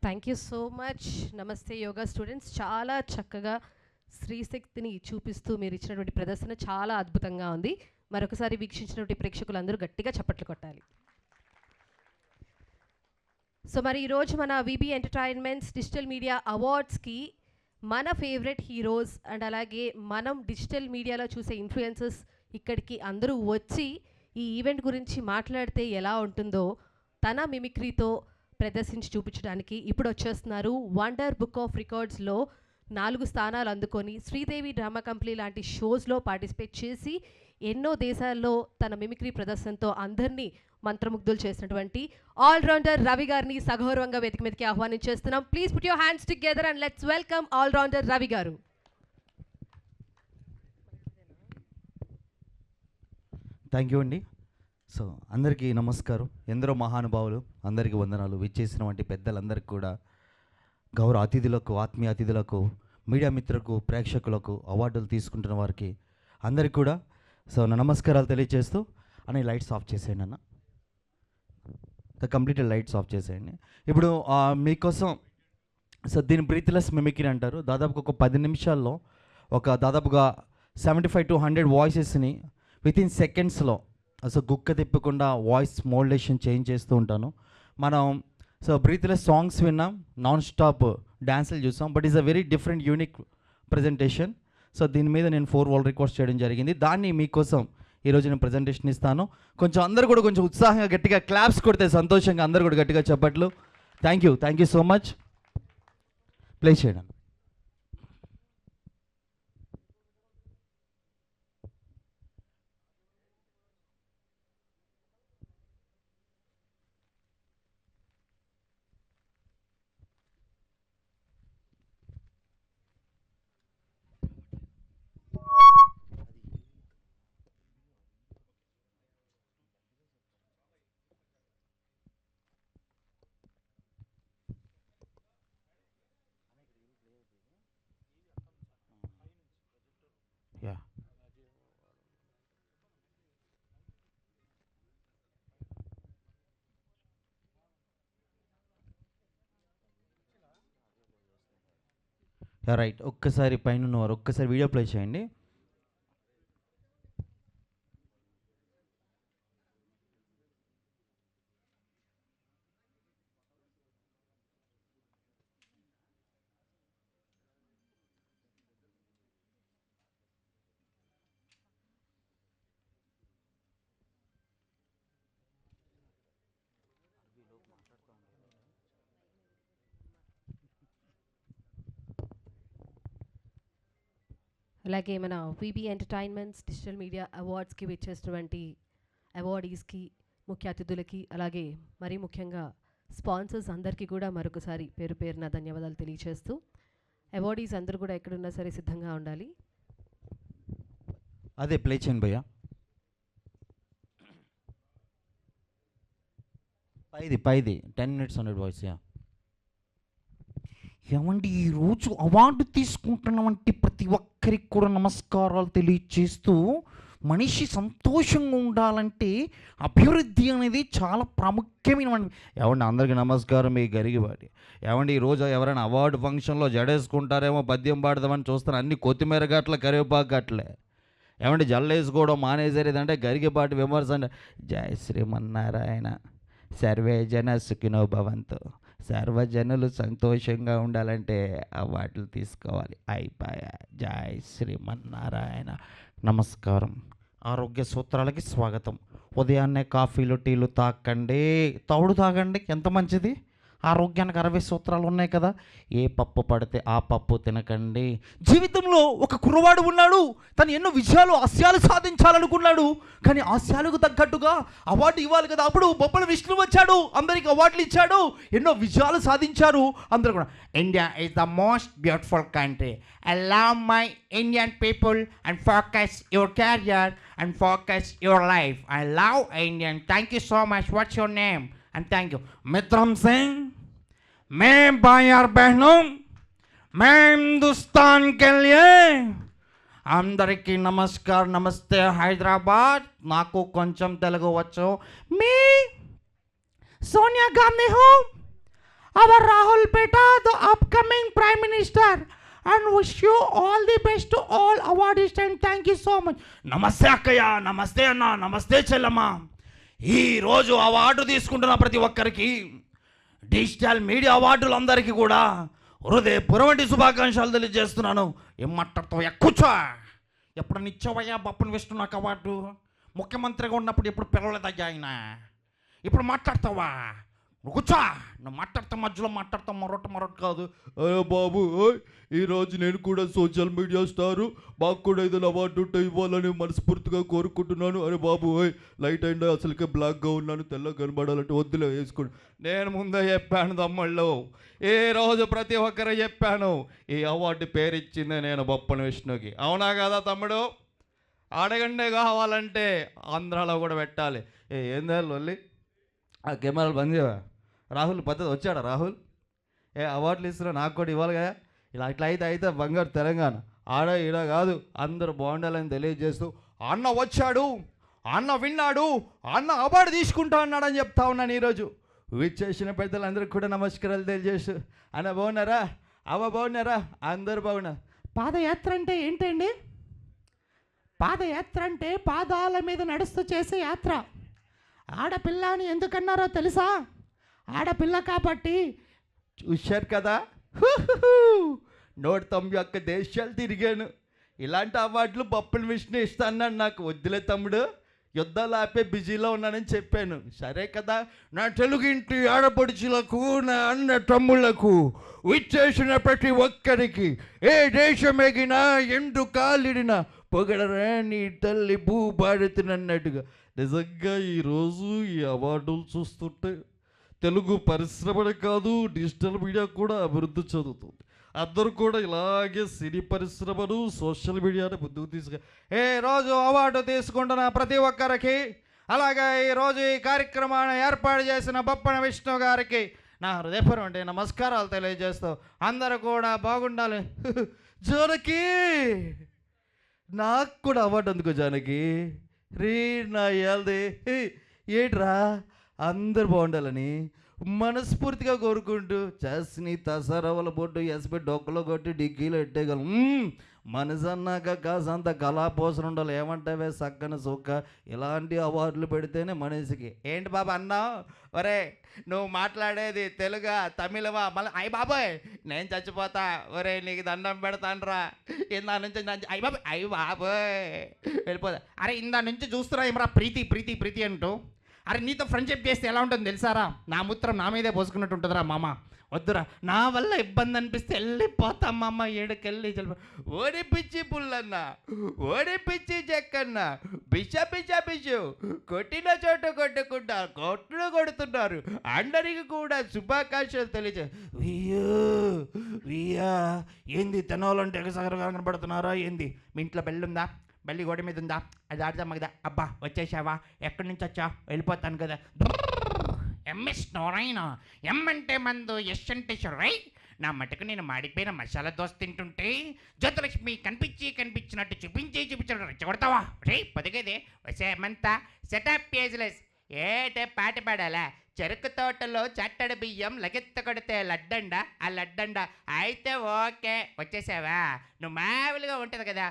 Thank you so much. నమస్తే yoga students. చాలా చక్కగా స్త్రీశక్తిని చూపిస్తూ మీరు ఇచ్చినటువంటి ప్రదర్శన చాలా అద్భుతంగా ఉంది. మరొకసారి వీక్షించినటువంటి ప్రేక్షకులందరూ గట్టిగా చప్పట్లు కొట్టాలి. సో మరి ఈరోజు మన విబి ఎంటర్టైన్మెంట్స్ డిజిటల్ మీడియా అవార్డ్స్కి మన ఫేవరెట్ హీరోస్ అండ్ అలాగే మనం డిజిటల్ మీడియాలో చూసే ఇన్ఫ్లుయెన్సర్స్ ఇక్కడికి అందరూ వచ్చి ఈ ఈవెంట్ గురించి మాట్లాడితే ఎలా ఉంటుందో తన మిమిక్రీతో ప్రదర్శించి చూపించడానికి ఇప్పుడు వచ్చేస్తున్నారు. వండర్ బుక్ ఆఫ్ రికార్డ్స్లో 4 స్థానాలు అందుకొని శ్రీదేవి డ్రామా కంపెనీ లాంటి షోస్లో పార్టిసిపేట్ చేసి ఎన్నో దేశాల్లో తన మిమిక్రీ ప్రదర్శనతో అందరినీ మంత్రముగ్ధులు చేసినటువంటి ఆల్రౌండర్ రవి గారిని సగౌరవంగా వేదిక మీదకి ఆహ్వానించేస్తున్నాం. Please put your hands together and let's welcome allrounder Ravi garu. Thank you అండి. సో అందరికీ నమస్కారం. ఎందరో మహానుభావులు, అందరికీ వందనాలు. విచ్చేసినటువంటి పెద్దలందరికీ కూడా, గౌరవ అతిథులకు, ఆత్మీయ అతిథులకు, మీడియా మిత్రులకు, ప్రేక్షకులకు, అవార్డులు తీసుకుంటున్న వారికి అందరికీ కూడా సో నా నమస్కారాలు తెలియజేస్తూ అని లైట్స్ ఆఫ్ చేసేయండి అన్న, కంప్లీట్ లైట్స్ ఆఫ్ చేసేయండి. ఇప్పుడు మీకోసం సో దీని బ్రీత్లెస్ మిమిక్రీ అంటారు. దాదాపుగా ఒక 10 నిమిషాల్లో దాదాపుగా 75 to 100 వాయిసెస్ని వితిన్ సెకండ్స్లో సో గుక్క తిప్పకుండా వాయిస్ మోడ్యులేషన్ చేంజ్ చేస్తూ ఉంటాను. మనం సో బ్రీత్లెస్ సాంగ్స్ విన్నాం, నాన్ స్టాప్ డ్యాన్సులు చూసాం, but is a very different unique presentation. So దీని మీద నేను 4 వరల్డ్ రికార్డ్స్ చేయడం జరిగింది. దాన్ని మీకోసం ఈరోజు నేను ప్రజెంటేషన్ ఇస్తాను. కొంచెం అందరూ కూడా కొంచెం ఉత్సాహంగా గట్టిగా క్లాప్స్ కొడితే సంతోషంగా అందరూ కూడా గట్టిగా చెప్పట్లు. Thank you so much. Play చేయడం. Yeah. రైట్. ఒక్కసారి పైన ఉన్నవారు ఒక్కసారి వీడియో ప్లే చేయండి. అలాగే మన విబి ఎంటర్టైన్మెంట్స్ డిజిటల్ మీడియా అవార్డ్స్కి వచ్చేసినటువంటి అవార్డీస్కి, ముఖ్య అతిథులకి, అలాగే మరీ ముఖ్యంగా స్పాన్సర్స్ అందరికీ కూడా మరొకసారి పేరు పేరున ధన్యవాదాలు తెలియజేస్తూ అవార్డీస్ అందరూ కూడా ఎక్కడున్నా సరే సిద్ధంగా ఉండాలి. అదే ప్లే చేయండి భయ్యా. పైది 10 minutes 100 వాయిస్. ఏమండి, ఈరోజు అవార్డు తీసుకుంటున్నవంటి ప్రతి ఒక్కరికి కూడా నమస్కారాలు తెలియజేస్తూ, మనిషి సంతోషంగా ఉండాలంటే అభివృద్ధి అనేది చాలా ప్రాముఖ్యమైన. ఏమండి అందరికీ నమస్కారం. మీ గరిగిబాటి ఏమండి, ఈరోజు ఎవరైనా అవార్డు ఫంక్షన్లో జడేసుకుంటారేమో, పద్యం పాడదామని చూస్తాను, అన్ని కొత్తిమీర గట్ల కరివేపాకు గట్లే. ఏమండి జల్లేసుకోవడం మానేసేదంటే గరిగిబాటి విమర్శ అంటే జయ శ్రీమన్నారాయణ సర్వే జన సుఖినో భవంతు. సర్వజనులు సంతోషంగా ఉండాలంటే అవార్డులు తీసుకోవాలి. అయిపోయా. జై శ్రీమన్నారాయణ. నమస్కారం. ఆరోగ్య సూత్రాలకి స్వాగతం. ఉదయాన్నే కాఫీలు టీలు తాగండి, ఎంత మంచిది. ఆరోగ్యానికి 60 సూత్రాలు ఉన్నాయి కదా. ఏ పప్పు పడితే ఆ పప్పు తినకండి. జీవితంలో ఒక కుర్రవాడు ఉన్నాడు, తను ఎన్నో విజయాలు ఆశయాలు సాధించాలనుకున్నాడు, కానీ ఆశయాలకు తగ్గట్టుగా అవార్డు ఇవ్వాలి కదా. అప్పుడు బొబ్బల విష్ణు వచ్చాడు, అందరికి అవార్డులు ఇచ్చాడు, ఎన్నో విజయాలు సాధించారు అందరూ కూడా. India is the most beautiful country. I love my Indian people and focus your career and focus your life. I love Indian. Thank you so much. What's your name? And thank you. Mitram Singh, मैं भाई और बहनों, मैं हिंदुस्तान के लिए అందరికీ నమస్కారం. నమస్తే హైదరాబాద్. నాకు కొంచెం తెలుగు వచ్చు. మీ Sonia Gandhi who. our Rahul Peta, the upcoming Prime Minister, and wish you all the best to all awardees and thank you so much. నమస్తే అక్కయ్య, నమస్తే అన్న, నమస్తే చెల్లమ్మ. ఈరోజు అవార్డు తీసుకుంటున్న ప్రతి ఒక్కరికి, డిజిటల్ మీడియా అవార్డులందరికీ కూడా హృదయపూర్వక శుభాకాంక్షలు తెలియజేస్తున్నాను. ఏం మాట్లాడతావు? కూర్చో. ఎప్పుడు నిత్యవయ్యా బప్పని విష్ణు నాకు అవార్డు? ముఖ్యమంత్రిగా ఉన్నప్పుడు ఎప్పుడు పిలవలేదయ్యా ఆయన. ఇప్పుడు మాట్లాడతావా? నువ్వు కూర్చో. నువ్వు మాట్లాడతావు, మధ్యలో మాట్లాడతావు, మరొకటి కాదు. అరే బాబు, ఈరోజు నేను కూడా సోషల్ మీడియా స్టారు, మాకు కూడా ఏదైనా అవార్డు ఉంటే ఇవ్వాలని మనస్ఫూర్తిగా కోరుకుంటున్నాను. అరే బాబు, లైట్ అయినా అసలుకే బ్లాక్గా ఉన్నాను, తెల్లగా కనబడాలంటే వద్దులే వేసుకోండి. నేను ముందే చెప్పాను తమ్ముళ్ళు, ఏ రోజు ప్రతి ఒక్కరు చెప్పాను, ఈ అవార్డు పేరు ఇచ్చిందే నేను బొప్పన విష్ణుకి. అవునా కదా తమ్ముడు? అడగండే కావాలంటే ఆంధ్రాలో కూడా పెట్టాలి. ఏందా లొల్లి? ఆ కెమెరాలు బంద్ చేయవా? రాహుల్ పద్ధతి వచ్చాడా? రాహుల్ అవార్డులు ఇస్తున్నా, నాకు కూడా ఇవ్వాలి కదా. ఇలా ఇట్లా అయితే బంగారు తెలంగాణ. ఆడ ఈడ కాదు, అందరూ బాగుండాలని తెలియజేస్తూ అన్న వచ్చాడు, అన్న విన్నాడు, అన్న అవార్డు తీసుకుంటా అన్నాడని చెప్తా ఉన్నాను. ఈరోజు విచ్చేసిన పెద్దలందరికీ కూడా నమస్కారాలు తెలియజేస్తూ, అన్న బాగున్నారా? అవ్వ బాగున్నారా? అందరూ బాగున్నారు. పాదయాత్ర అంటే ఏంటండి? పాదయాత్ర అంటే పాదాల మీద నడుస్తూ చేసే యాత్ర. ఆడపిల్ల అని ఎందుకన్నారో తెలుసా? ఆడపిల్ల కాబట్టి. చూశారు కదా, 191 దేశాలు తిరిగాను. ఇలాంటి అవార్డులు బొప్పల విష్ణు ఇస్తాను. నాకు వద్దులే తమ్ముడు, యుద్ధాలు ఆపే బిజీలో ఉన్నానని చెప్పాను. సరే కదా, నా తెలుగింటి ఆడపడుచులకు, నా అన్న తమ్ముళ్లకు, విచ్చేసిన ప్రతి ఒక్కరికి, ఏ దేశం ఎగినా ఎందు కాలిడినా పొగడరా నీ తల్లి భూభారతినన్నట్టుగా. నిజంగా ఈరోజు ఈ అవార్డులు చూస్తుంటే తెలుగు పరిశ్రమనే కాదు, డిజిటల్ మీడియా కూడా అభివృద్ధి చెందుతుంది. అందరూ కూడా ఇలాగే సినీ పరిశ్రమను, సోషల్ మీడియాని ముందుకు రోజు అవార్డు తీసుకుంటున్న ప్రతి ఒక్కరికి, అలాగే ఈరోజు ఈ కార్యక్రమాన్ని ఏర్పాటు చేసిన బొప్పన విష్ణు గారికి నా హృదయపూర్వక నమస్కారాలు తెలియజేస్తూ, అందరూ కూడా బాగుండాలి. జానకి, నాకు కూడా అవార్డు అందుకో జానకి. రీ నా ఏల్ది ఏంట్రా, అందరు బాగుండాలని మనస్ఫూర్తిగా కోరుకుంటూ చేసి తసరవల బొట్టు ఎస్పి డొక్కలో కొట్టి డిక్కీలో ఎట్టేయగలం. మనసు అన్నాక కాసంత కళాపోసన ఉండాలి. ఏమంటావే సక్కన సొక్క. ఇలాంటి అవార్డులు పెడితేనే మనిషికి. ఏంటి బాబా అన్నా? ఒరే, నువ్వు మాట్లాడేది తెలుగా తమిళమా? మళ్ళీ అయ్యి బాబాయ్ నేను చచ్చిపోతా. ఒరే నీకు దండం పెడతానురా. ఇందా నుంచి అయ్యి బాబాయ్, అయ్యి బాబాయ్ వెళ్ళిపోతా. అరే ఇందా నుంచి చూస్తున్నా ఏమరా ప్రీతి ప్రీతి ప్రీతి అంటూ. అరే నీతో ఫ్రెండ్షిప్ చేస్తే ఎలా ఉంటుంది తెలుసారా? నా మూత్రం నా మీదే పోసుకున్నట్టు ఉంటుందిరా మామ. వద్దురా, నా వల్ల ఇబ్బంది అనిపిస్తే వెళ్ళిపోతా మామ. ఏడుకెళ్ళి ఓడి పిచ్చి పుల్లన్న, ఓడి పిచ్చి చెక్కన్న, బిష బిష బిషు కొట్టిన చోట కొట్టుకుంటా కొట్లు కొడుతున్నారు. అందరికి కూడా శుభాకాంక్షలు తెలియజే. వియ్యా ఏంది తినాలంటే ఎగసగరగా కనబడుతున్నారా ఏంది? మీ ఇంట్లో బెల్లుందా? బల్లి గోడ మీద ఉందా? అది ఆడదాం కదా. అబ్బా వచ్చేసావా? ఎక్కడి నుంచి వచ్చా? వెళ్ళిపోతాను కదా. ఎంఎస్ నోరైనా, ఎం అంటే మందు, ఎస్ అంటే షురై. నా మటుకు నేను మాడిపోయిన మసాలా దోశ తింటుంటే జ్యోతిలక్ష్మి కనిపించినట్టు చూపించడం రెచ్చగొడతావా? రే పొదిగేదే వచ్చేమంతా సెటప్ పేజ్లెస్. ఏటే పాట పాడాలా? చెరుకు తోటలో చట్టడి బియ్యం లగెత్త కొడితే లడ్డండ, ఆ లడ్డండ అయితే ఓకే. వచ్చేసావా? నువ్వు మామూలుగా ఉంటుంది కదా.